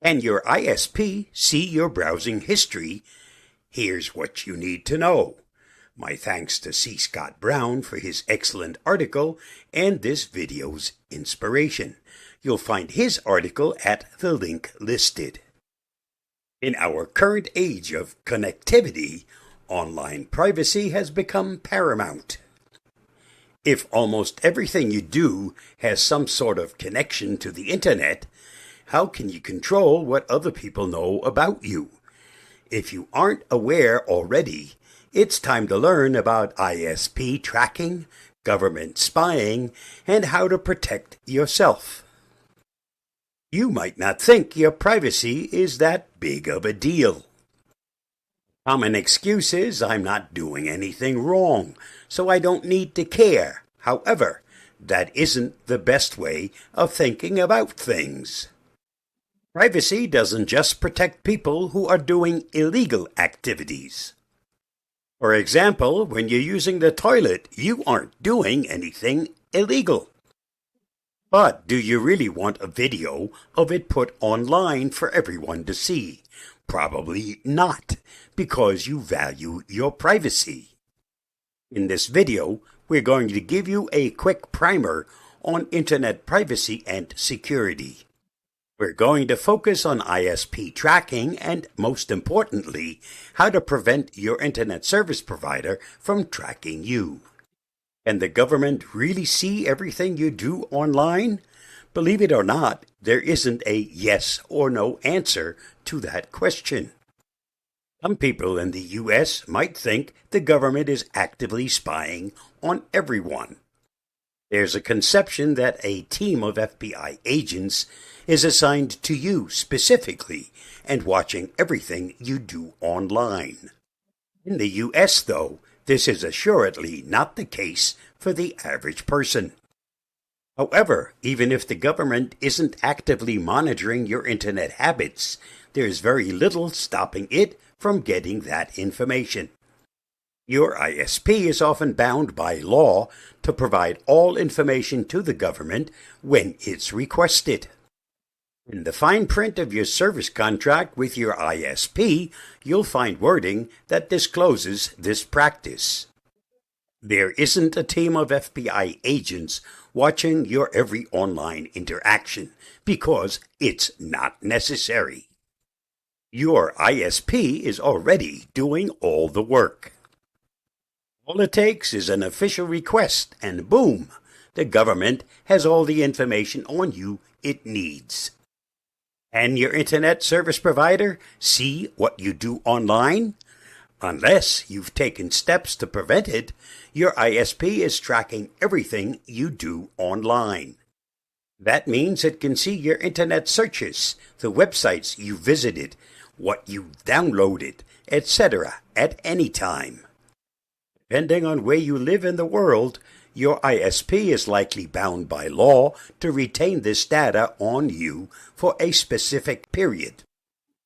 Can your ISP see your browsing history? Here's what you need to know. My thanks to C. Scott Brown for his excellent article and this video's inspiration. You'll find his article at the link listed. In our current age of connectivity, online privacy has become paramount. If almost everything you do has some sort of connection to the internet, how can you control what other people know about you? If you aren't aware already, it's time to learn about ISP tracking, government spying, and how to protect yourself. You might not think your privacy is that big of a deal. Common excuse is, I'm not doing anything wrong, so I don't need to care. However, that isn't the best way of thinking about things. Privacy doesn't just protect people who are doing illegal activities. For example, when you're using the toilet, you aren't doing anything illegal. But do you really want a video of it put online for everyone to see? Probably not, because you value your privacy. In this video, we're going to give you a quick primer on internet privacy and security. We're going to focus on ISP tracking and, most importantly, how to prevent your internet service provider from tracking you. Can the government really see everything you do online? Believe it or not, there isn't a yes or no answer to that question. Some people in the U.S. might think the government is actively spying on everyone. There's a conception that a team of FBI agents is assigned to you specifically and watching everything you do online. In the U.S., though, this is assuredly not the case for the average person. However, even if the government isn't actively monitoring your internet habits, there's very little stopping it from getting that information. Your ISP is often bound by law to provide all information to the government when it's requested. In the fine print of your service contract with your ISP, you'll find wording that discloses this practice. There isn't a team of FBI agents watching your every online interaction because it's not necessary. Your ISP is already doing all the work. All it takes is an official request and boom, the government has all the information on you it needs. Can your internet service provider see what you do online? Unless you've taken steps to prevent it, your ISP is tracking everything you do online. That means it can see your internet searches, the websites you visited, what you downloaded, etc. at any time. Depending on where you live in the world, your ISP is likely bound by law to retain this data on you for a specific period.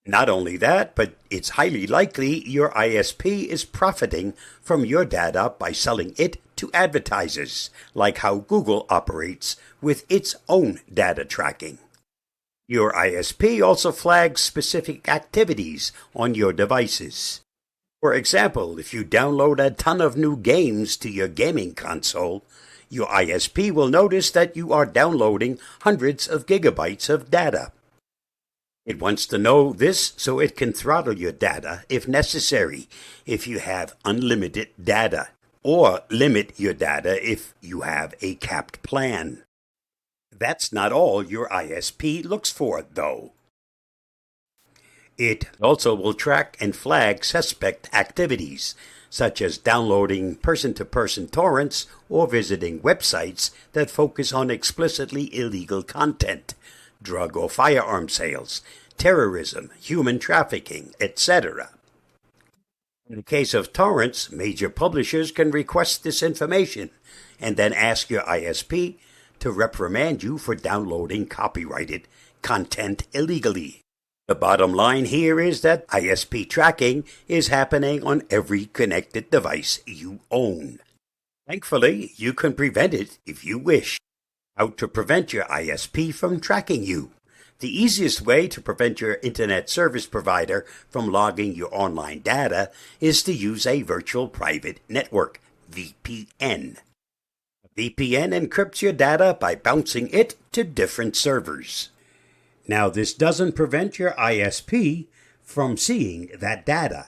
Not only that, but it's highly likely your ISP is profiting from your data by selling it to advertisers, like how Google operates with its own data tracking. Your ISP also flags specific activities on your devices. For example, if you download a ton of new games to your gaming console, your ISP will notice that you are downloading hundreds of gigabytes of data. It wants to know this so it can throttle your data if necessary, if you have unlimited data, or limit your data if you have a capped plan. That's not all your ISP looks for, though. It also will track and flag suspect activities, such as downloading person-to-person torrents or visiting websites that focus on explicitly illegal content, drug or firearm sales, terrorism, human trafficking, etc. In the case of torrents, major publishers can request this information and then ask your ISP to reprimand you for downloading copyrighted content illegally. The bottom line here is that ISP tracking is happening on every connected device you own. Thankfully, you can prevent it if you wish. How to prevent your ISP from tracking you? The easiest way to prevent your internet service provider from logging your online data is to use a virtual private network, VPN. VPN encrypts your data by bouncing it to different servers. Now, this doesn't prevent your ISP from seeing that data.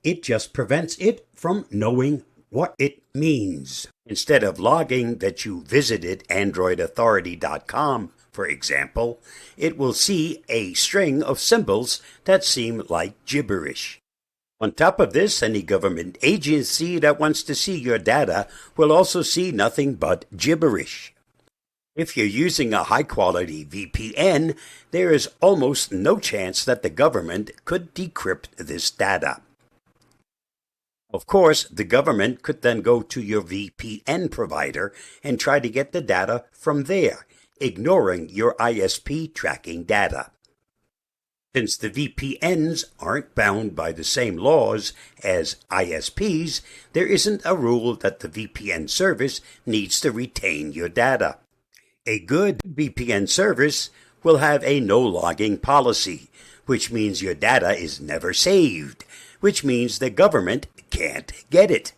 It just prevents it from knowing what it means. Instead of logging that you visited AndroidAuthority.com, for example, it will see a string of symbols that seem like gibberish. On top of this, any government agency that wants to see your data will also see nothing but gibberish. If you're using a high-quality VPN, there is almost no chance that the government could decrypt this data. Of course, the government could then go to your VPN provider and try to get the data from there, ignoring your ISP tracking data. Since the VPNs aren't bound by the same laws as ISPs, there isn't a rule that the VPN service needs to retain your data. A good VPN service will have a no-logging policy, which means your data is never saved, which means the government can't get it.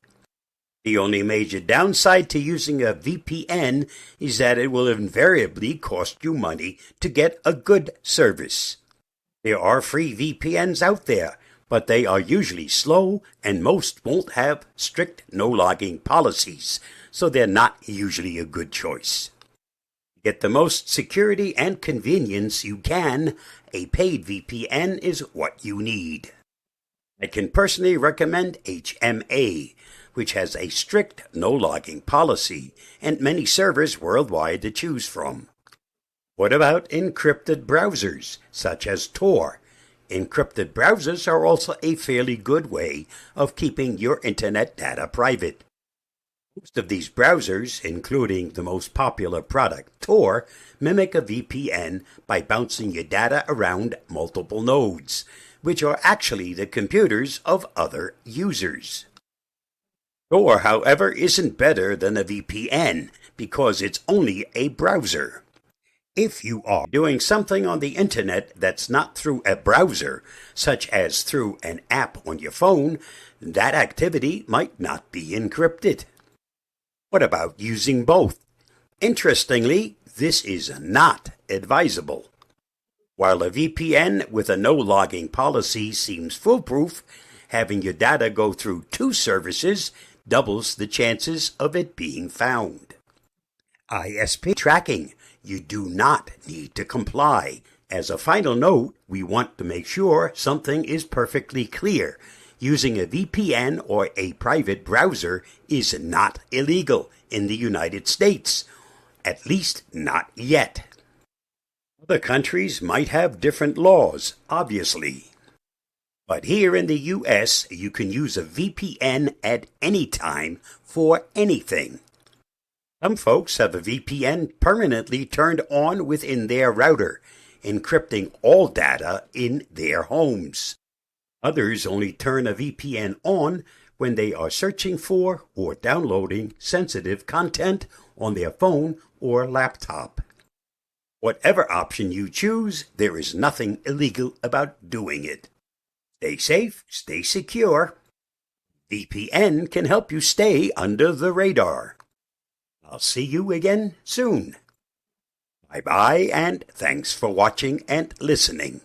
The only major downside to using a VPN is that it will invariably cost you money to get a good service. There are free VPNs out there, but they are usually slow and most won't have strict no-logging policies, so they're not usually a good choice. To get the most security and convenience you can, a paid VPN is what you need. I can personally recommend HMA, which has a strict no-logging policy and many servers worldwide to choose from. What about encrypted browsers, such as Tor? Encrypted browsers are also a fairly good way of keeping your internet data private. Most of these browsers, including the most popular product, Tor, mimic a VPN by bouncing your data around multiple nodes, which are actually the computers of other users. Tor, however, isn't better than a VPN because it's only a browser. If you are doing something on the internet that's not through a browser, such as through an app on your phone, that activity might not be encrypted. What about using both? Interestingly, this is not advisable. While a VPN with a no-logging policy seems foolproof, having your data go through two services doubles the chances of it being found. ISP tracking. You do not need to comply. As a final note, we want to make sure something is perfectly clear. Using a VPN or a private browser is not illegal in the United States, at least not yet. Other countries might have different laws, obviously. But here in the US, you can use a VPN at any time for anything. Some folks have a VPN permanently turned on within their router, encrypting all data in their homes. Others only turn a VPN on when they are searching for or downloading sensitive content on their phone or laptop. Whatever option you choose, there is nothing illegal about doing it. Stay safe, stay secure. VPN can help you stay under the radar. I'll see you again soon. Bye-bye, and thanks for watching and listening.